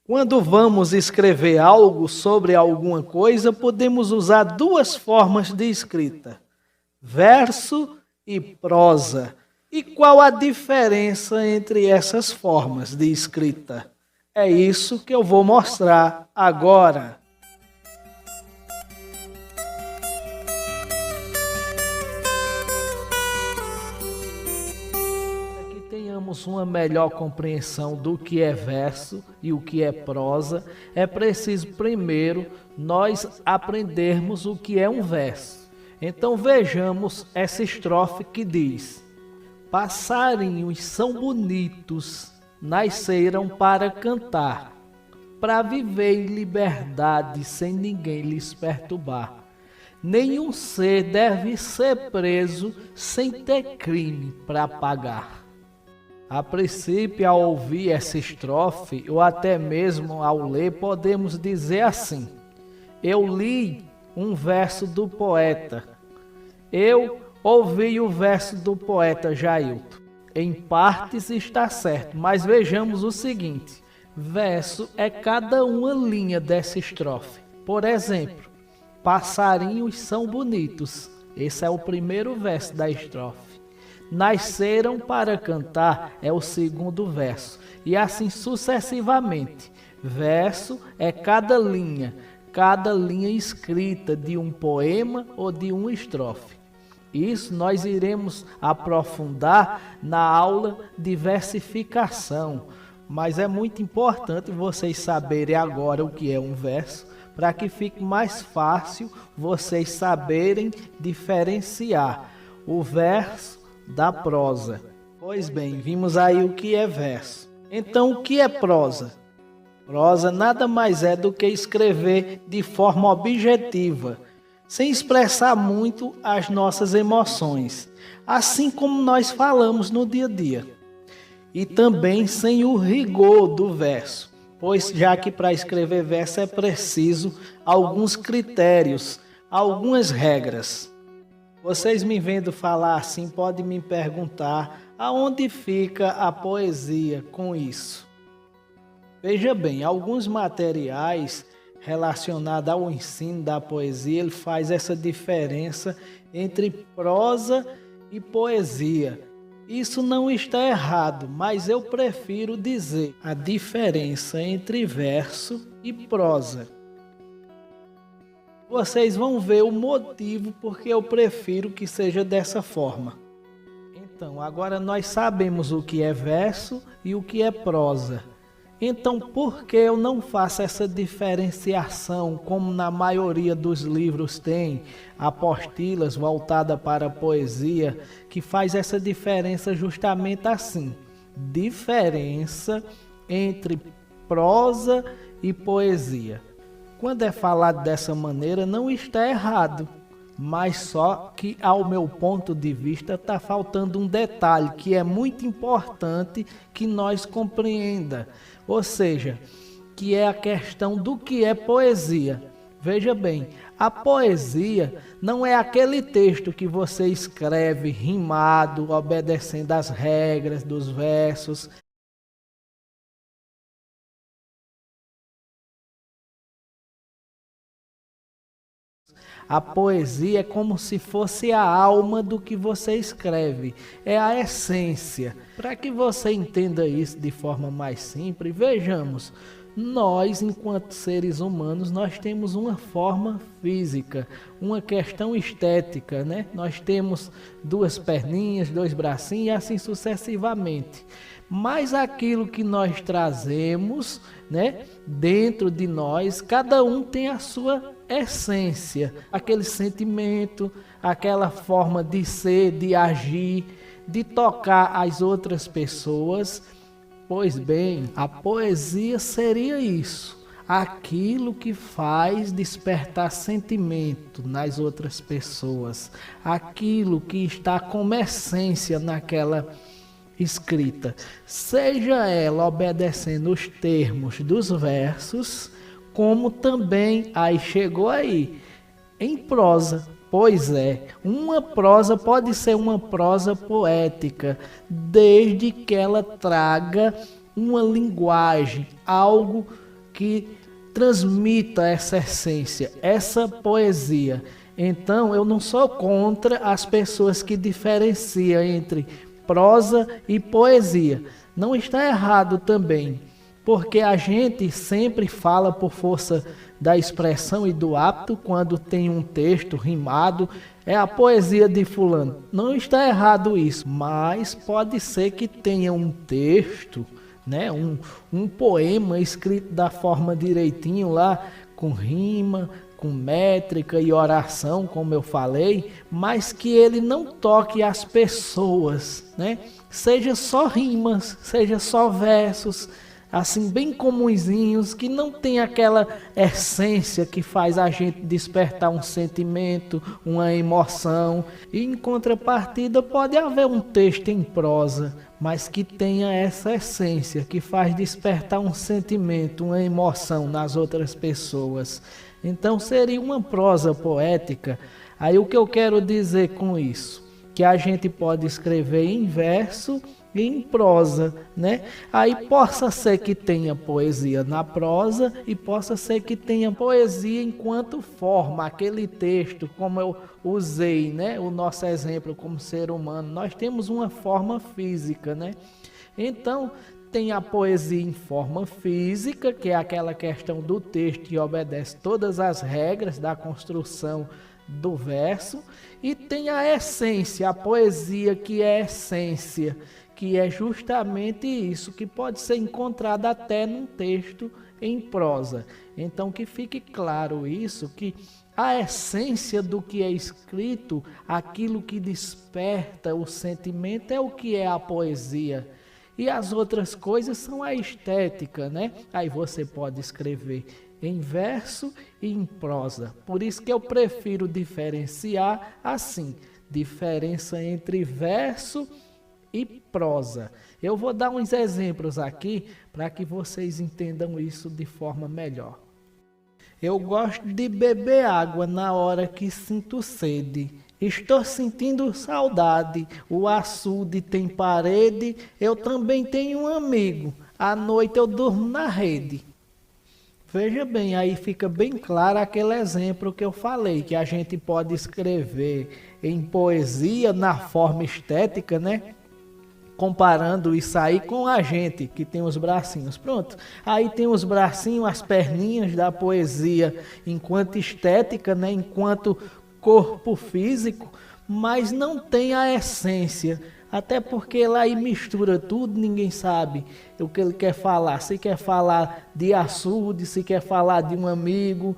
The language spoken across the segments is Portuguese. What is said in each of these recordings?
Quando vamos escrever algo sobre alguma coisa, podemos usar duas formas de escrita: verso e prosa. E qual a diferença entre essas formas de escrita? É isso que eu vou mostrar agora. Para que tenhamos uma melhor compreensão do que é verso e o que é prosa, é preciso primeiro nós aprendermos o que é um verso. Então vejamos essa estrofe que diz: passarinhos são bonitos, nasceram para cantar, para viver em liberdade sem ninguém lhes perturbar. Nenhum ser deve ser preso sem ter crime para pagar. A princípio, ao ouvir essa estrofe, ou até mesmo ao ler, podemos dizer assim: eu li um verso do poeta. Eu ouvi o verso do poeta Jailton. Em partes está certo, mas vejamos o seguinte: verso é cada uma linha dessa estrofe. Por exemplo, passarinhos são bonitos. Esse é o primeiro verso da estrofe. Nasceram para cantar é o segundo verso. E assim sucessivamente. Verso é cada linha escrita de um poema ou de uma estrofe. Isso nós iremos aprofundar na aula de versificação, mas é muito importante vocês saberem agora o que é um verso, para que fique mais fácil vocês saberem diferenciar o verso da prosa. Pois bem, vimos aí o que é verso. Então, o que é prosa? Prosa nada mais é do que escrever de forma objetiva, sem expressar muito as nossas emoções, assim como nós falamos no dia a dia. E também sem o rigor do verso, pois já que para escrever verso é preciso alguns critérios, algumas regras. Vocês me vendo falar assim podem me perguntar aonde fica a poesia com isso. Veja bem, alguns materiais relacionado ao ensino da poesia, ele faz essa diferença entre prosa e poesia. Isso não está errado, mas eu prefiro dizer a diferença entre verso e prosa. Vocês vão ver o motivo porque eu prefiro que seja dessa forma. Então, agora nós sabemos o que é verso e o que é prosa. Então, por que eu não faço essa diferenciação, como na maioria dos livros tem, apostilas voltadas para a poesia, que faz essa diferença justamente assim? Diferença entre prosa e poesia. Quando é falado dessa maneira, não está errado, mas só que, ao meu ponto de vista, está faltando um detalhe que é muito importante que nós compreenda. Ou seja, que é a questão do que é poesia. Veja bem, a poesia não é aquele texto que você escreve rimado, obedecendo às regras dos versos. A poesia é como se fosse a alma do que você escreve, é a essência. Para que você entenda isso de forma mais simples, vejamos, nós, enquanto seres humanos, nós temos uma forma física, uma questão estética, né? Nós temos duas perninhas, dois bracinhos e assim sucessivamente. Mas aquilo que nós trazemos, né, dentro de nós, cada um tem a sua essência, aquele sentimento, aquela forma de ser, de agir, de tocar as outras pessoas. Pois bem, a poesia seria isso, aquilo que faz despertar sentimento nas outras pessoas, aquilo que está como essência naquela escrita, seja ela obedecendo os termos dos versos, como também, aí chegou aí, em prosa. Pois é, uma prosa pode ser uma prosa poética, desde que ela traga uma linguagem, algo que transmita essa essência, essa poesia. Então, eu não sou contra as pessoas que diferenciam entre prosa e poesia. Não está errado também, porque a gente sempre fala por força da expressão e do hábito. Quando tem um texto rimado, é a poesia de fulano. Não está errado isso, mas pode ser que tenha um texto, né, um poema escrito da forma direitinho lá, com rima, com métrica e oração, como eu falei, mas que ele não toque as pessoas, né? Seja só rimas, seja só versos, assim, bem comunzinhos, que não tem aquela essência que faz a gente despertar um sentimento, uma emoção. E em contrapartida pode haver um texto em prosa, mas que tenha essa essência, que faz despertar um sentimento, uma emoção nas outras pessoas. Então seria uma prosa poética. Aí o que eu quero dizer com isso? Que a gente pode escrever em verso e em prosa, né? Aí possa ser que tenha poesia na prosa e possa ser que tenha poesia enquanto forma, aquele texto, como eu usei, né? O nosso exemplo como ser humano, nós temos uma forma física, né? Então, tem a poesia em forma física, que é aquela questão do texto e obedece todas as regras da construção do verso, e tem a essência, a poesia que é essência, que é justamente isso, que pode ser encontrado até num texto em prosa. Então que fique claro isso, que a essência do que é escrito, aquilo que desperta o sentimento, é o que é a poesia. E as outras coisas são a estética, né? Aí você pode escrever em verso e em prosa. Por isso que eu prefiro diferenciar assim, diferença entre verso e prosa. Eu vou dar uns exemplos aqui para que vocês entendam isso de forma melhor. Eu gosto de beber água na hora que sinto sede. Estou sentindo saudade, o açude tem parede, eu também tenho um amigo, à noite eu durmo na rede. Veja bem, aí fica bem claro aquele exemplo que eu falei, que a gente pode escrever em poesia na forma estética, né? Comparando isso aí com a gente, que tem os bracinhos. Pronto, aí tem os bracinhos, as perninhas da poesia, enquanto estética, né? Enquanto corpo físico, mas não tem a essência. Até porque lá aí mistura tudo, ninguém sabe o que ele quer falar. Se quer falar de açude, se quer falar de um amigo,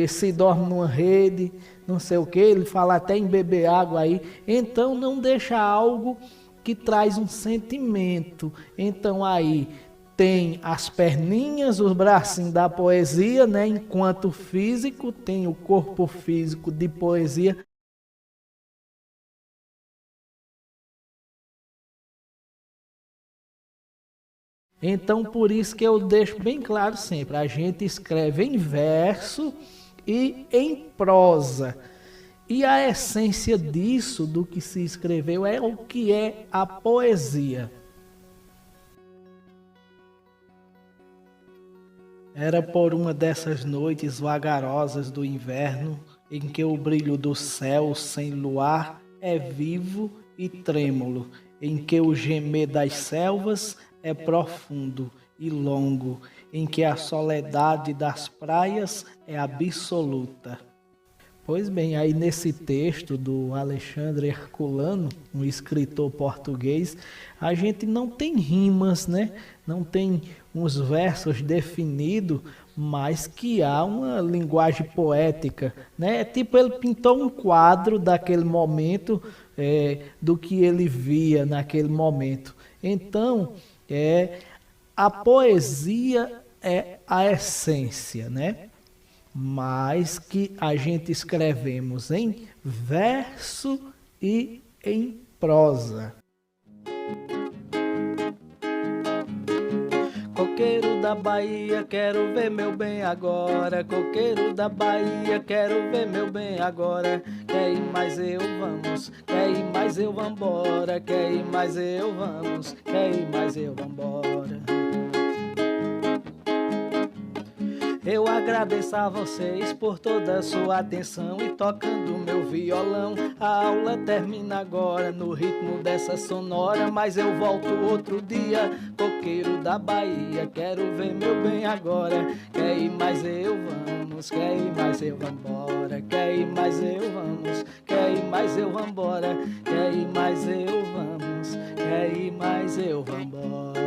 se dorme numa rede, não sei o que, ele fala até em beber água aí. Então não deixa algo que traz um sentimento. Então aí tem as perninhas, os bracinhos da poesia, né? Enquanto físico, tem o corpo físico de poesia. Então, por isso que eu deixo bem claro sempre, a gente escreve em verso e em prosa. E a essência disso, do que se escreveu, é o que é a poesia. Era por uma dessas noites vagarosas do inverno, em que o brilho do céu sem luar é vivo e trêmulo, em que o gemer das selvas é profundo e longo, em que a soledade das praias é absoluta. Pois bem, aí nesse texto do Alexandre Herculano, um escritor português, a gente não tem rimas, né? Não tem uns versos definidos, mas que há uma linguagem poética, né? Tipo, ele pintou um quadro daquele momento, do que ele via naquele momento. Então, a poesia é a essência, né? Mas que a gente escrevemos em verso e em prosa. Coqueiro da Bahia, quero ver meu bem agora. Coqueiro da Bahia, quero ver meu bem agora. Quer ir mais eu vamos, quer ir mais eu vambora. Quer ir mais eu vamos, quer ir mais eu vambora. Eu agradeço a vocês por toda a sua atenção e tocando meu violão. A aula termina agora no ritmo dessa sonora, mas eu volto outro dia, coqueiro da Bahia. Quero ver meu bem agora, quer ir mais eu vamos, quer ir mais eu vambora, quer ir mais eu vamos, quer ir mais eu vambora, quer ir mais eu vamos, quer ir mais eu vambora.